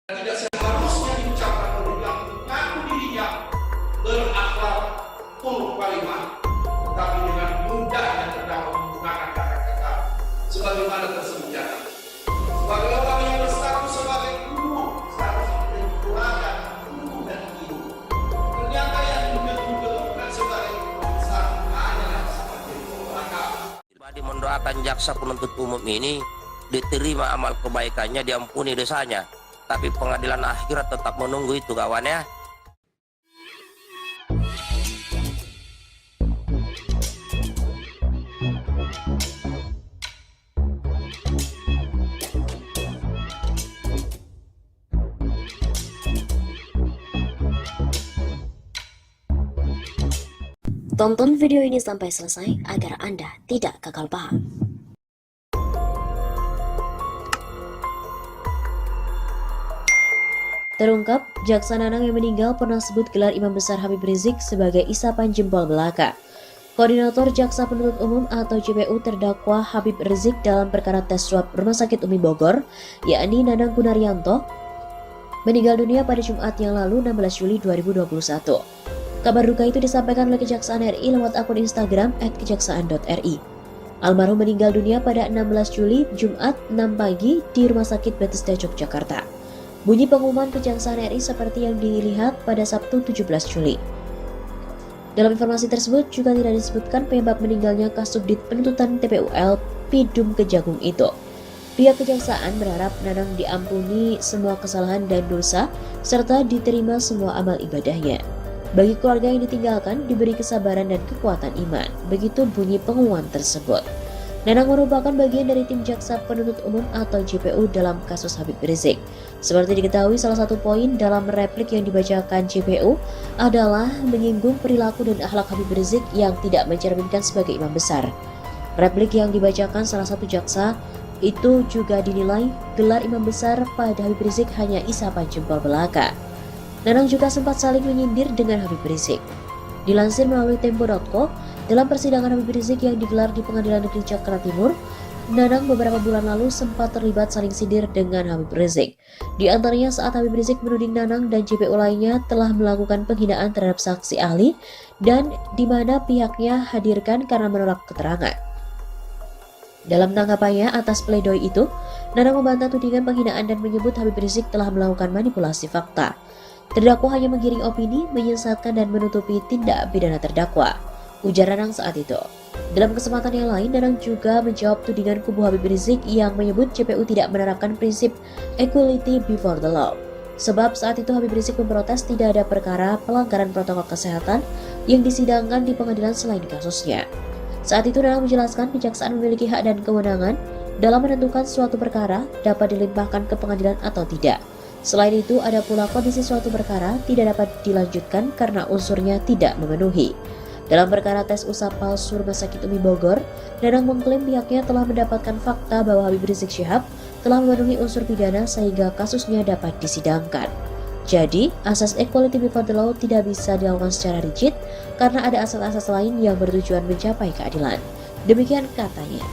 Tidak seharusnya diucapkan oleh yang mengaku dirinya berakhlak tuluk kalimat, tetapi dengan mudahnya terdakwa menggunakan kata-kata sebagaimana tersebut. Sebagai orang yang berstatus sebagai guru, status yang dikeluarkan guru dan ibu, ternyata yang dibentuk-bentukkan sebagai guru besar hanyalah seperti pelakar. Pribadi mendoakan jaksa penuntut umum ini diterima amal kebaikannya, diampuni dosanya, tapi pengadilan akhirat tetap menunggu itu kawan ya. Tonton video ini sampai selesai agar Anda tidak gagal paham. Terungkap, Jaksa Nanang yang meninggal pernah sebut gelar Imam Besar Habib Rizik sebagai isapan jempol belaka. Koordinator Jaksa Penuntut Umum atau JPU terdakwa Habib Rizik dalam perkara tes swab Rumah Sakit Umi Bogor, yakni Nanang Gunaryanto, meninggal dunia pada Jumat yang lalu 16 Juli 2021. Kabar duka itu disampaikan oleh Kejaksaan RI lewat akun Instagram @kejaksaan.ri. Almarhum meninggal dunia pada 16 Juli Jumat 6 pagi di Rumah Sakit Bethesda Yogyakarta. Bunyi pengumuman Kejaksaan RI seperti yang dilihat pada Sabtu 17 Juli. Dalam informasi tersebut juga tidak disebutkan penyebab meninggalnya Kasubdit Penuntutan TPUL Pidum Kejagung itu. Pihak Kejaksaan berharap Nanang diampuni semua kesalahan dan dosa serta diterima semua amal ibadahnya. Bagi keluarga yang ditinggalkan diberi kesabaran dan kekuatan iman. Begitu bunyi pengumuman tersebut. Nanang merupakan bagian dari tim Jaksa Penuntut Umum atau JPU dalam kasus Habib Rizik. Seperti diketahui, salah satu poin dalam replik yang dibacakan JPU adalah menyinggung perilaku dan akhlak Habib Rizik yang tidak mencerminkan sebagai imam besar. Replik yang dibacakan salah satu jaksa itu juga dinilai gelar imam besar pada Habib Rizik hanya isapan jempol belaka. Nanang juga sempat saling menyindir dengan Habib Rizik. Dilansir melalui Tempo.co, dalam persidangan Habib Rizik yang digelar di Pengadilan Negeri Jakarta Timur, Nanang beberapa bulan lalu sempat terlibat saling sindir dengan Habib Rizik. Di antaranya saat Habib Rizik menuding Nanang dan JPU lainnya telah melakukan penghinaan terhadap saksi ahli dan di mana pihaknya hadirkan karena menolak keterangan. Dalam tanggapannya atas pledoi itu, Nanang membantah tudingan penghinaan dan menyebut Habib Rizik telah melakukan manipulasi fakta. Terdakwa hanya menggiring opini, menyesatkan dan menutupi tindak pidana terdakwa, ujar Nanang saat itu. Dalam kesempatan yang lain, Nanang juga menjawab tudingan kubu Habib Rizik yang menyebut JPU tidak menerapkan prinsip equality before the law. Sebab saat itu Habib Rizik memprotes tidak ada perkara pelanggaran protokol kesehatan yang disidangkan di pengadilan selain kasusnya. Saat itu Nanang menjelaskan kejaksaan memiliki hak dan kewenangan dalam menentukan suatu perkara dapat dilimpahkan ke pengadilan atau tidak. Selain itu, ada pula kondisi suatu perkara tidak dapat dilanjutkan karena unsurnya tidak memenuhi. Dalam perkara tes usap palsu Rumah Sakit Umi Bogor, Nanang mengklaim pihaknya telah mendapatkan fakta bahwa Habib Rizik Syihab telah memenuhi unsur pidana sehingga kasusnya dapat disidangkan. Jadi, asas equality before the law tidak bisa dilakukan secara rigid karena ada asas-asas lain yang bertujuan mencapai keadilan. Demikian katanya.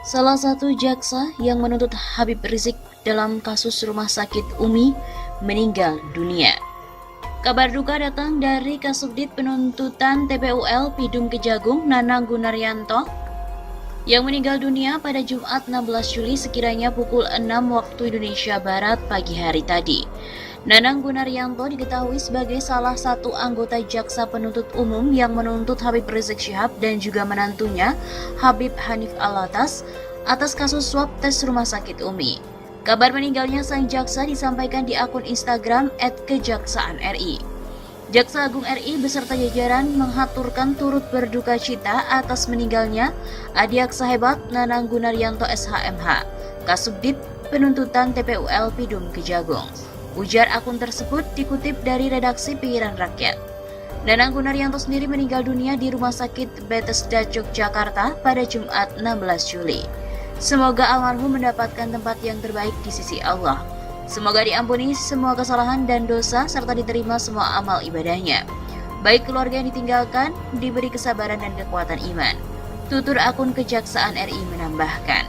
Salah satu jaksa yang menuntut Habib Rizik dalam kasus Rumah Sakit Umi meninggal dunia. Kabar duka datang dari Kasubdit Penuntutan TPUL Pidum Kejagung Nanang Gunaryanto yang meninggal dunia pada Jumat 16 Juli sekiranya pukul 6 waktu Indonesia Barat pagi hari tadi. Nanang Gunaryanto diketahui sebagai salah satu anggota Jaksa Penuntut Umum yang menuntut Habib Rizik Syihab dan juga menantunya Habib Hanif Alatas atas kasus swab tes Rumah Sakit Umi. Kabar meninggalnya sang jaksa disampaikan di akun Instagram @kejaksaan.ri. Jaksa Agung RI beserta jajaran menghaturkan turut berduka cita atas meninggalnya adiaksa hebat Nanang Gunaryanto SHMH, Kasubdit Penuntutan TPUL Pidum Kejagung. Ujar akun tersebut dikutip dari redaksi Pikiran Rakyat. Nanang Gunaryanto sendiri meninggal dunia di Rumah Sakit Bethesda Yogyakarta pada Jumat 16 Juli. Semoga almarhum mendapatkan tempat yang terbaik di sisi Allah. Semoga diampuni semua kesalahan dan dosa serta diterima semua amal ibadahnya. Baik keluarga yang ditinggalkan, diberi kesabaran dan kekuatan iman. Tutur akun Kejaksaan RI menambahkan.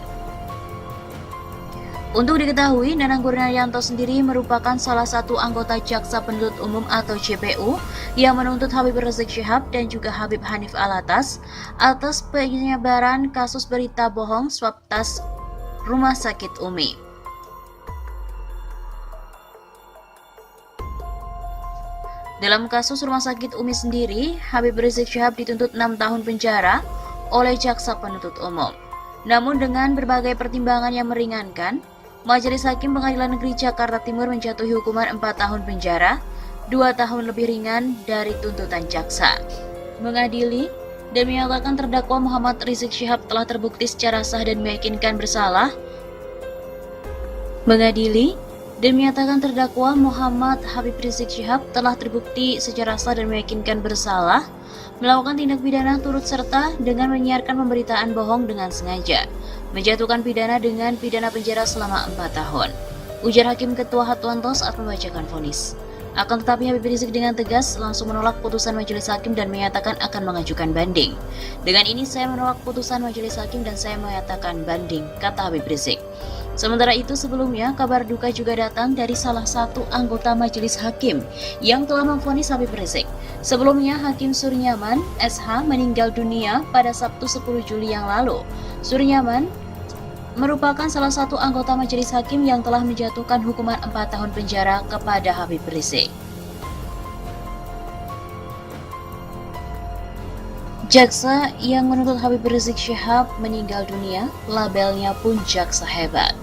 Untuk diketahui, Nanang Gurnaryanto sendiri merupakan salah satu anggota Jaksa Penuntut Umum atau JPU yang menuntut Habib Rizik Syihab dan juga Habib Hanif Alatas atas penyebaran kasus berita bohong swab tes Rumah Sakit Umi. Dalam kasus Rumah Sakit Umi sendiri, Habib Rizik Syihab dituntut 6 tahun penjara oleh Jaksa Penuntut Umum. Namun dengan berbagai pertimbangan yang meringankan, Majelis Hakim Pengadilan Negeri Jakarta Timur menjatuhi hukuman 4 tahun penjara, 2 tahun lebih ringan dari tuntutan jaksa. Mengadili dan menyatakan terdakwa Muhammad Rizik Syihab telah terbukti secara sah dan meyakinkan bersalah. Mengadili dan menyatakan terdakwa Muhammad Habib Rizik Syihab telah terbukti secara sah dan meyakinkan bersalah melakukan tindak pidana turut serta dengan menyiarkan pemberitaan bohong dengan sengaja, menjatuhkan pidana dengan pidana penjara selama 4 tahun. Ujar Hakim Ketua Hatwanto saat membacakan vonis. Akan tetapi Habib Rizik dengan tegas langsung menolak putusan majelis hakim dan menyatakan akan mengajukan banding. Dengan ini saya menolak putusan majelis hakim dan saya menyatakan banding, kata Habib Rizik. Sementara itu sebelumnya kabar duka juga datang dari salah satu anggota majelis hakim yang telah memvonis Habib Rizik. Sebelumnya Hakim Suryaman SH meninggal dunia pada Sabtu 10 Juli yang lalu. Suryaman merupakan salah satu anggota majelis hakim yang telah menjatuhkan hukuman 4 tahun penjara kepada Habib Rizik. Jaksa yang menuntut Habib Rizik Syihab meninggal dunia, labelnya pun jaksa hebat.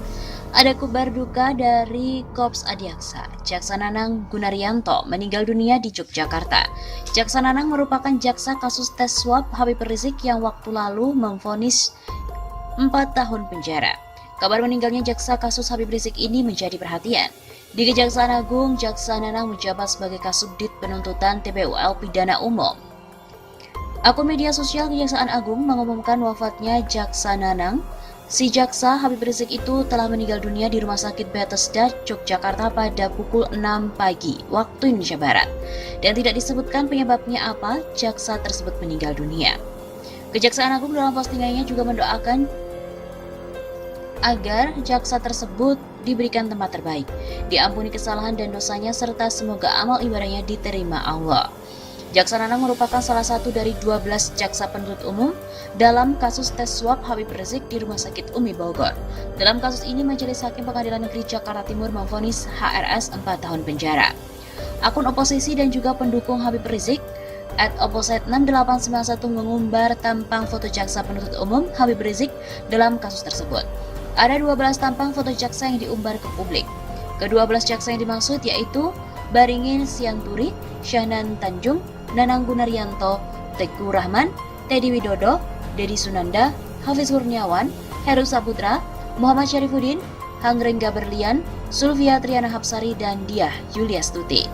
Ada kabar duka dari Korps Adiaksa. Jaksa Nanang Gunaryanto meninggal dunia di Yogyakarta. Jaksa Nanang merupakan jaksa kasus tes swab Habib Rizik yang waktu lalu memvonis 4 tahun penjara. Kabar meninggalnya jaksa kasus Habib Rizik ini menjadi perhatian. Di Kejaksaan Agung, Jaksa Nanang menjabat sebagai Kasubdit Penuntutan TPUL Pidana Umum. Akun media sosial Kejaksaan Agung mengumumkan wafatnya Jaksa Nanang. Si jaksa Habib Rizik itu telah meninggal dunia di Rumah Sakit Bethesda, Yogyakarta pada pukul 6 pagi waktu Indonesia Barat. Dan tidak disebutkan penyebabnya apa jaksa tersebut meninggal dunia. Kejaksaan Agung dalam postingannya juga mendoakan agar jaksa tersebut diberikan tempat terbaik, diampuni kesalahan dan dosanya, serta semoga amal ibadahnya diterima Allah. Jaksa Nanang merupakan salah satu dari 12 jaksa penuntut umum dalam kasus tes swab Habib Rizik di Rumah Sakit Umi Bogor. Dalam kasus ini, Majelis Hakim Pengadilan Negeri Jakarta Timur memvonis HRS 4 tahun penjara. Akun oposisi dan juga pendukung Habib Rizik @opposite6891 mengumbar tampang foto jaksa penuntut umum Habib Rizik dalam kasus tersebut. Ada 12 tampang foto jaksa yang diumbar ke publik. Ke-12 jaksa yang dimaksud yaitu Baringin Sianturi, Syahnan Tanjung, Nanang Gunaryanto, Teguh Rahman, Teddy Widodo, Dedi Sunanda, Hafiz Kurniawan, Heru Saputra, Muhammad Syarifuddin, Hangrengga Berlian, Sulvia Triana Hapsari, dan Diah Yuliastuti.